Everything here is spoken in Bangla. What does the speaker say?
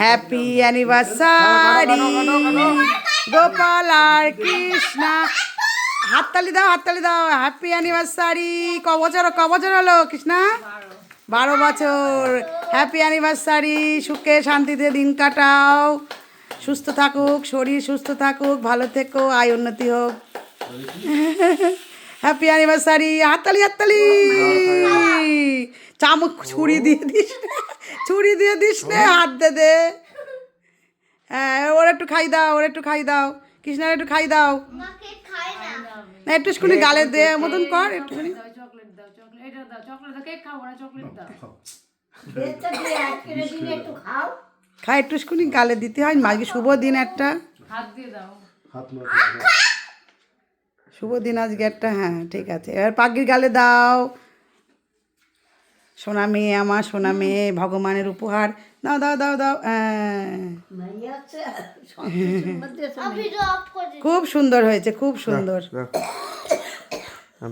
হ্যাপি অ্যানিভার্সারি গোপাল আর কৃষ্ণা। হাততালি দাও, হাততালি দাও। Happy anniversary. ক বছর হলো কৃষ্ণা? 12 বছর। Happy anniversary. সুখে শান্তিতে দিন কাটাও, সুস্থ থাকুক, শরীর সুস্থ থাকুক, ভালো থেকো, আয় উন্নতি হোক। Happy anniversary. হাততালি, হাততালি। চামচ ছুরি দিয়ে দিস না, ছুরি দিয়ে দিস না, হাত দে দে। হ্যাঁ, ওর একটু খাই দাও, ওর একটু খাই দাও, কৃষ্ণার একটু খাই দাও না, একটুখানি গালে দে মতন কর একটুখানি। খা, একটুখানি গালে দিতে হয়, আজকে শুভ দিন একটা, শুভ দিন আজকে একটা। হ্যাঁ ঠিক আছে, এবার পাখির গালে দাও। সোনা মেয়ে আমার, সোনা মেয়ে, ভগবানের উপহার। দাও দাও দাও দাও। খুব সুন্দর হয়েছে, খুব সুন্দর।